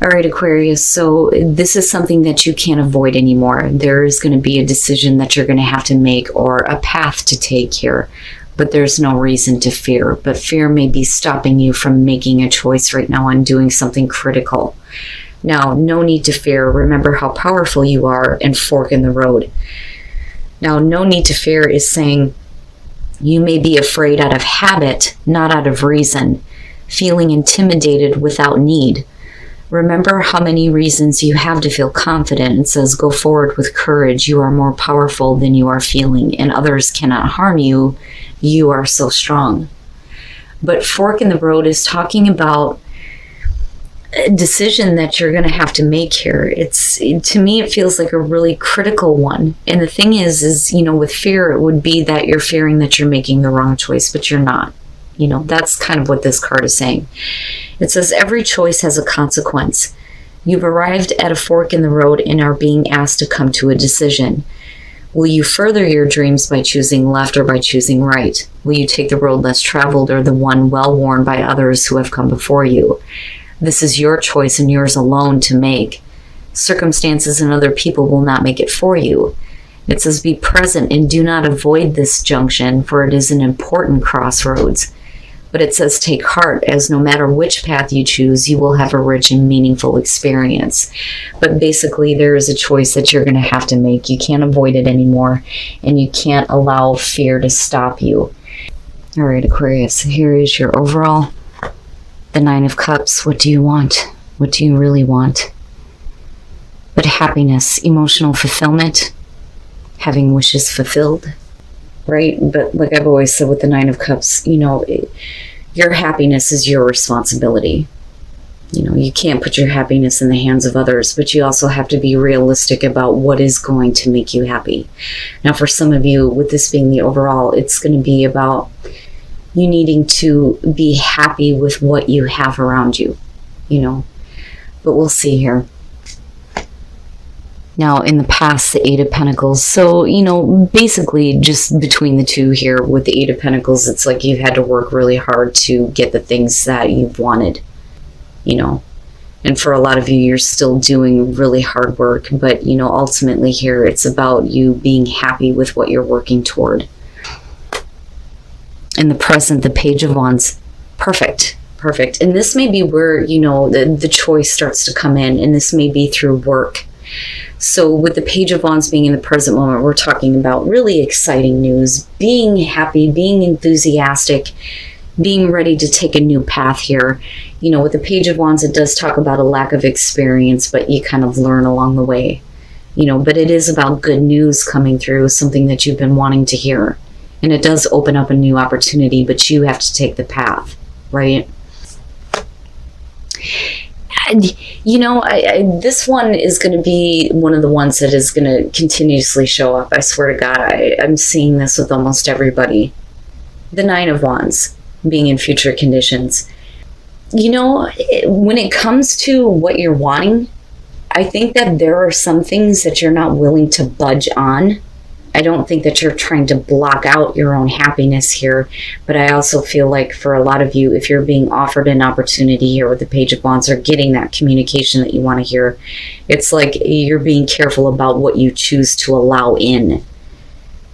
All right, Aquarius, so this is something that you can't avoid anymore. There is going to be a decision that you're going to have to make or a path to take here, but there's no reason to fear. But fear may be stopping you from making a choice right now on doing something critical. Now, no need to fear. Remember how powerful you are and fork in the road. Now, no need to fear is saying you may be afraid out of habit, not out of reason, feeling intimidated without need. Remember how many reasons you have to feel confident. It says, go forward with courage. You are more powerful than you are feeling, and others cannot harm you. You are so strong. But fork in the road is talking about a decision that you're going to have to make here. To me, it feels like a really critical one. And the thing is, with fear, it would be that you're fearing that you're making the wrong choice, but you're not. That's kind of what this card is saying. It says every choice has a consequence. You've arrived at a fork in the road and are being asked to come to a decision. Will you further your dreams by choosing left or by choosing right? Will you take the road less traveled or the one well worn by others who have come before you? This is your choice and yours alone to make. Circumstances and other people will not make it for you. It says be present and do not avoid this junction, for it is an important crossroads. But it says take heart, as no matter which path you choose, you will have a rich and meaningful experience. But basically, there is a choice that you're going to have to make. You can't avoid it anymore, and you can't allow fear to stop you. All right, Aquarius, here is your overall. The Nine of Cups. What do you want? What do you really want? But happiness, emotional fulfillment, having wishes fulfilled. Right? But like I've always said with the Nine of Cups, your happiness is your responsibility. You can't put your happiness in the hands of others, but you also have to be realistic about what is going to make you happy. Now, for some of you, with this being the overall, it's going to be about you needing to be happy with what you have around you, But we'll see here. Now, in the past, the Eight of Pentacles. So, basically just between the two here with the Eight of Pentacles, it's like you've had to work really hard to get the things that you've wanted, And for a lot of you, you're still doing really hard work. But, ultimately here, it's about you being happy with what you're working toward. In the present, the Page of Wands. Perfect. And this may be where, the choice starts to come in. And this may be through work. So with the Page of Wands being in the present moment, we're talking about really exciting news, being happy, being enthusiastic, being ready to take a new path here. With the Page of Wands, it does talk about a lack of experience, but you kind of learn along the way. But it is about good news coming through, something that you've been wanting to hear. And it does open up a new opportunity, but you have to take the path, right? And, this one is going to be one of the ones that is going to continuously show up. I swear to God, I'm seeing this with almost everybody. The Nine of Wands being in future conditions. When it comes to what you're wanting, I think that there are some things that you're not willing to budge on. I don't think that you're trying to block out your own happiness here, but I also feel like for a lot of you, if you're being offered an opportunity here with the Page of Wands or getting that communication that you want to hear, it's like you're being careful about what you choose to allow in,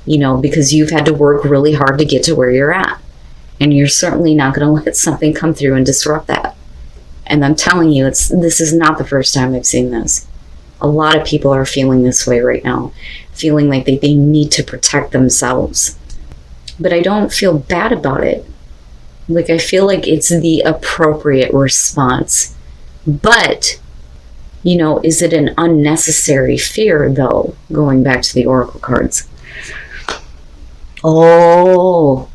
because you've had to work really hard to get to where you're at. And you're certainly not going to let something come through and disrupt that. And I'm telling you, this is not the first time I've seen this. A lot of people are feeling this way right now, feeling like they need to protect themselves. But I don't feel bad about it. Like, I feel like it's the appropriate response. But, is it an unnecessary fear, though? Going back to the Oracle cards. Oh,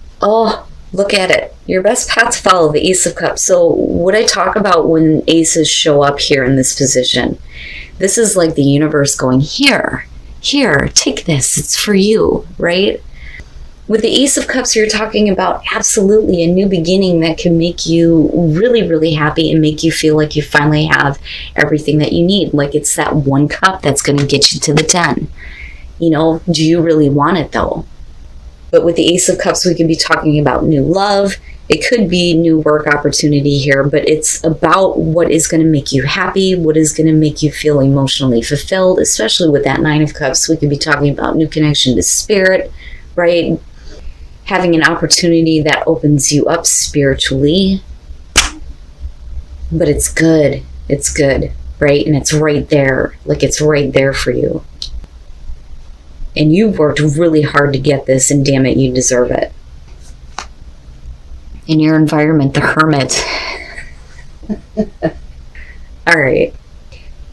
look at it. Your best path to follow, the Ace of Cups. So what I talk about when aces show up here in this position, this is like the universe going, here, take this. It's for you, right? With the Ace of Cups, you're talking about absolutely a new beginning that can make you really, really happy and make you feel like you finally have everything that you need. Like it's that one cup that's going to get you to the 10. Do you really want it though? But with the Ace of Cups, we could be talking about new love. It could be new work opportunity here, but it's about what is going to make you happy, what is going to make you feel emotionally fulfilled, especially with that Nine of Cups. We could be talking about new connection to spirit, right? Having an opportunity that opens you up spiritually. But it's good. It's good, right? And it's right there. Like, it's right there for you. And you've worked really hard to get this, and damn it, you deserve it. In your environment, the Hermit. All right.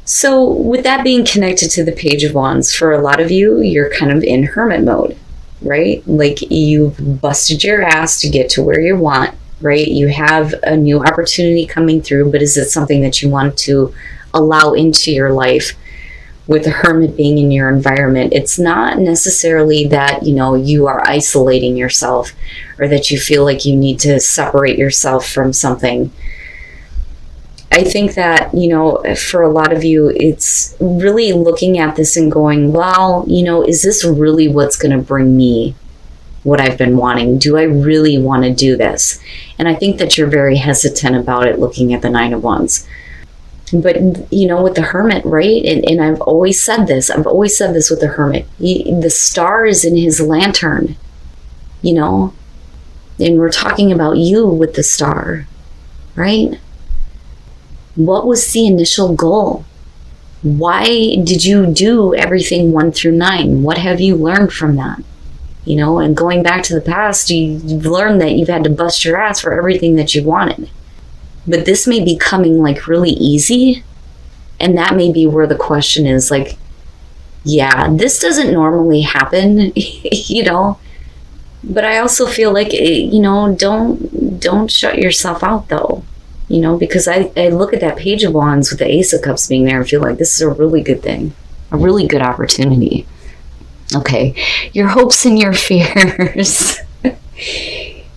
So with that being connected to the Page of Wands, for a lot of you, you're kind of in hermit mode, right? Like, you've busted your ass to get to where you want, right? You have a new opportunity coming through, but is it something that you want to allow into your life? With the Hermit being in your environment, it's not necessarily that, you are isolating yourself or that you feel like you need to separate yourself from something. I think that, for a lot of you, it's really looking at this and going, well, is this really what's going to bring me what I've been wanting? Do I really want to do this? And I think that you're very hesitant about it looking at the Nine of Wands. But, with the Hermit, right? And I've always said this with the Hermit. The star is in his lantern, and we're talking about you with the star, right? What was the initial goal? Why did you do everything 1 through 9? What have you learned from that? And going back to the past, you've learned that you've had to bust your ass for everything that you wanted. But this may be coming like really easy. And that may be where the question is like, yeah, this doesn't normally happen, But I also feel like, don't shut yourself out though, because I look at that Page of Wands with the Ace of Cups being there and feel like this is a really good thing, a really good opportunity. Okay, your hopes and your fears.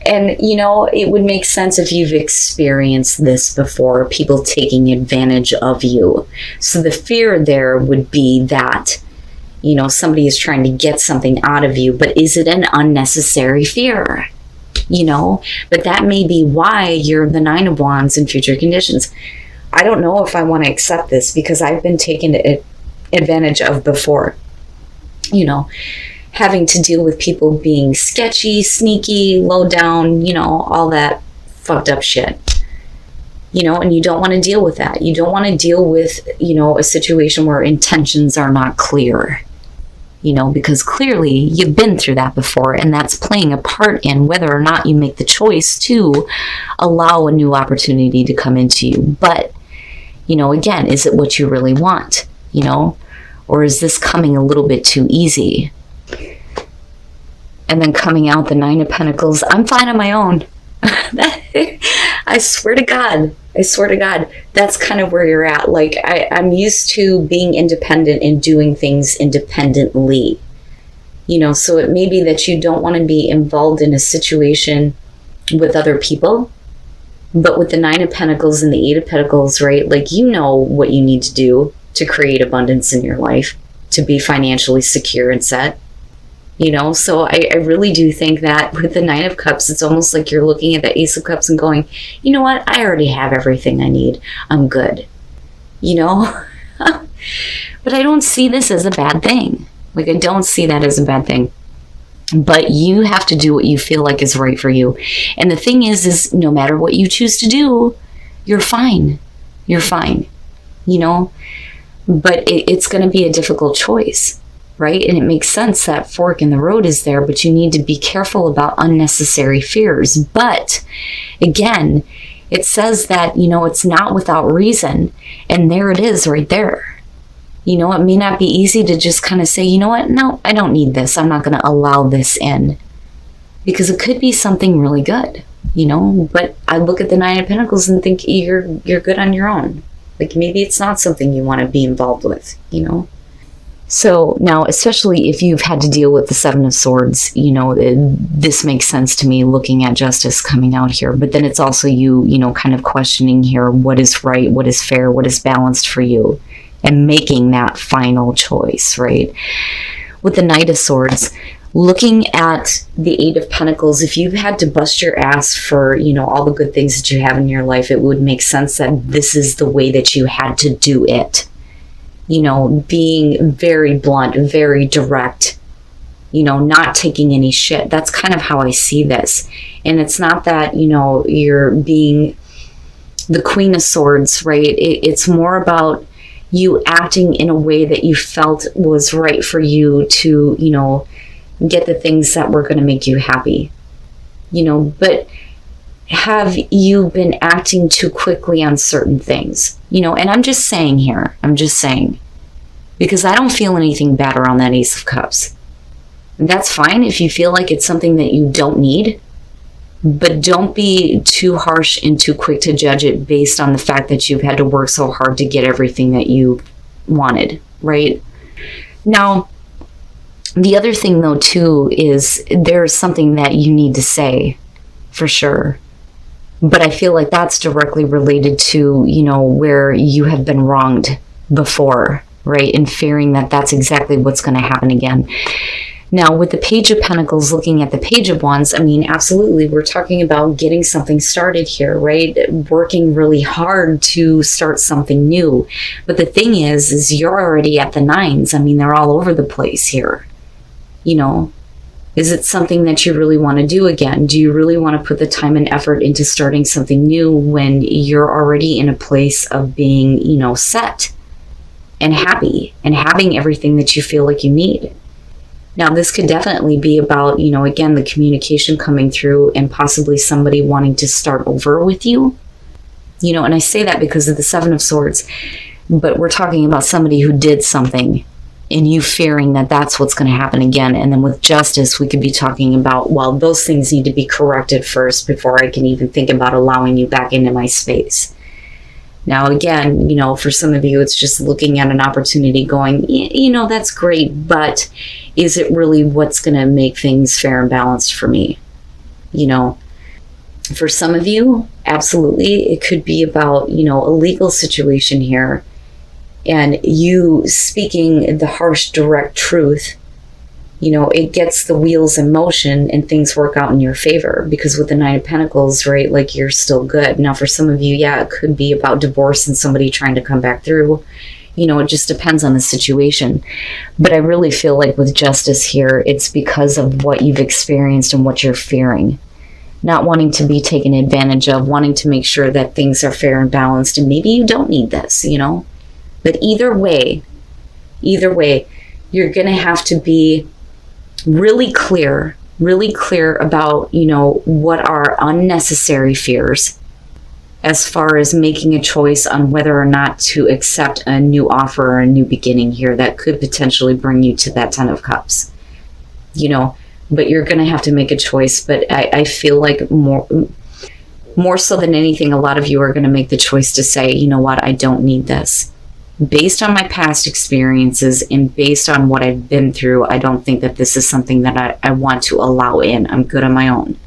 And, it would make sense if you've experienced this before, people taking advantage of you. So the fear there would be that, somebody is trying to get something out of you, but is it an unnecessary fear? But that may be why you're the Nine of Wands in future conditions. I don't know if I want to accept this because I've been taken advantage of before, having to deal with people being sketchy, sneaky, low down, all that fucked up shit. And you don't want to deal with that. You don't want to deal with, a situation where intentions are not clear, because clearly you've been through that before, and that's playing a part in whether or not you make the choice to allow a new opportunity to come into you. But, again, is it what you really want, or is this coming a little bit too easy? And then coming out the Nine of Pentacles, I'm fine on my own. I swear to God, that's kind of where you're at. Like, I'm used to being independent and doing things independently. So it may be that you don't want to be involved in a situation with other people. But with the Nine of Pentacles and the Eight of Pentacles, right? Like, what you need to do to create abundance in your life, to be financially secure and set. So I really do think that with the Nine of Cups, it's almost like you're looking at the Ace of Cups and going, you know what? I already have everything I need. I'm good. But I don't see this as a bad thing. Like, I don't see that as a bad thing. But you have to do what you feel like is right for you. And the thing is no matter what you choose to do, you're fine. You're fine. But it's going to be a difficult choice. Right? And it makes sense that fork in the road is there, but you need to be careful about unnecessary fears. But again, it says that, it's not without reason. And there it is right there. It may not be easy to just kind of say, you know what? No, I don't need this. I'm not going to allow this in. Because it could be something really good, But I look at the Nine of Pentacles and think you're good on your own. Like, maybe it's not something you want to be involved with, So now, especially if you've had to deal with the Seven of Swords, this makes sense to me looking at justice coming out here. But then it's also you kind of questioning here what is right, what is fair, what is balanced for you, and making that final choice, right? With the Knight of Swords, Looking at the Eight of Pentacles, if you had to bust your ass for, all the good things that you have in your life, it would make sense that this is the way that you had to do it. Being very blunt, very direct, not taking any shit. That's kind of how I see this. And it's not that, you're being the Queen of Swords, right? It's more about you acting in a way that you felt was right for you to, get the things that were going to make you happy, but have you been acting too quickly on certain things, and I'm just saying here, because I don't feel anything bad around that Ace of Cups. That's fine if you feel like it's something that you don't need, but don't be too harsh and too quick to judge it based on the fact that you've had to work so hard to get everything that you wanted, right? Now, the other thing, though, too, is there's something that you need to say, for sure. But I feel like that's directly related to, where you have been wronged before, right? And fearing that that's exactly what's going to happen again. Now, with the Page of Pentacles, looking at the Page of Wands, absolutely, we're talking about getting something started here, right? Working really hard to start something new. But the thing is you're already at the nines. They're all over the place here. Is it something that you really want to do again? Do you really want to put the time and effort into starting something new when you're already in a place of being, set and happy and having everything that you feel like you need? Now, this could definitely be about, again, the communication coming through and possibly somebody wanting to start over with you. And I say that because of the Seven of Swords, but we're talking about somebody who did something and you fearing that that's what's going to happen again. And then with Justice, we could be talking about, well, those things need to be corrected first before I can even think about allowing you back into my space. Now, again, for some of you, it's just looking at an opportunity going, that's great, but is it really what's going to make things fair and balanced for me? For some of you, absolutely, it could be about, a legal situation here and you speaking the harsh, direct truth. It gets the wheels in motion and things work out in your favor, because with the Nine of Pentacles, right, like you're still good. Now, for some of you, yeah, it could be about divorce and somebody trying to come back through. It just depends on the situation. But I really feel like with Justice here, it's because of what you've experienced and what you're fearing. Not wanting to be taken advantage of, wanting to make sure that things are fair and balanced, and maybe you don't need this, But either way, you're going to have to be really clear about, what are unnecessary fears as far as making a choice on whether or not to accept a new offer or a new beginning here that could potentially bring you to that Ten of Cups, but you're going to have to make a choice. But I feel like more so than anything, a lot of you are going to make the choice to say, you know what, I don't need this. Based on my past experiences and based on what I've been through, I don't think that this is something that I want to allow in. I'm good on my own.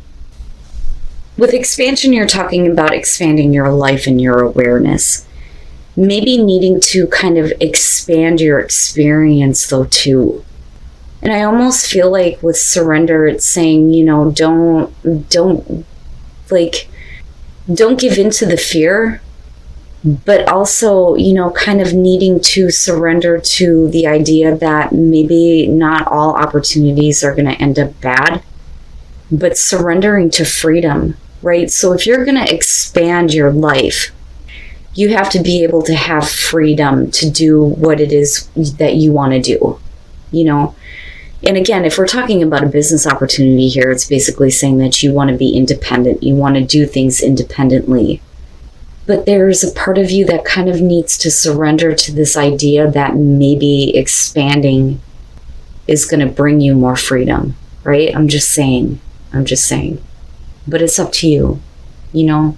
With expansion, you're talking about expanding your life and your awareness. Maybe needing to kind of expand your experience, though, too. And I almost feel like with surrender, it's saying, don't give in to the fear, but also, kind of needing to surrender to the idea that maybe not all opportunities are going to end up bad, but surrendering to freedom, right? So if you're going to expand your life, you have to be able to have freedom to do what it is that you want to do, And again, if we're talking about a business opportunity here, it's basically saying that you want to be independent. You want to do things independently. But there's a part of you that kind of needs to surrender to this idea that maybe expanding is going to bring you more freedom, right? I'm just saying. But it's up to you, And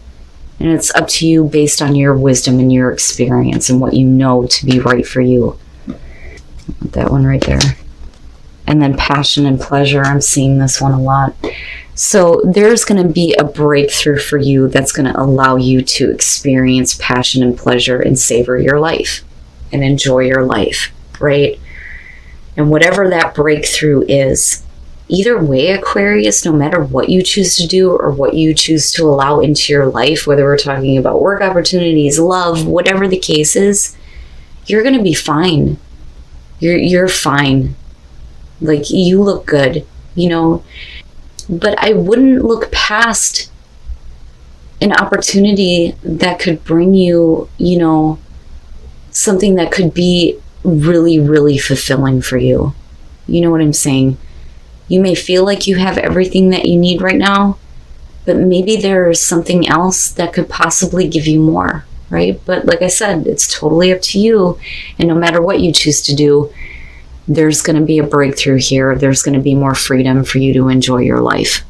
it's up to you based on your wisdom and your experience and what you know to be right for you. That one right there. And then passion and pleasure, I'm seeing this one a lot. So there's going to be a breakthrough for you that's going to allow you to experience passion and pleasure and savor your life and enjoy your life, right? And whatever that breakthrough is, Either way, Aquarius, no matter what you choose to do or what you choose to allow into your life, whether we're talking about work opportunities, love, whatever the case is, you're going to be fine. You're fine. Like, you look good, you know. But I wouldn't look past an opportunity that could bring you, you know, something that could be really, really fulfilling for you. You know what I'm saying? You may feel like you have everything that you need right now, but maybe there's something else that could possibly give you more, right? But like I said, it's totally up to you. And no matter what you choose to do, there's going to be a breakthrough here. There's going to be more freedom for you to enjoy your life.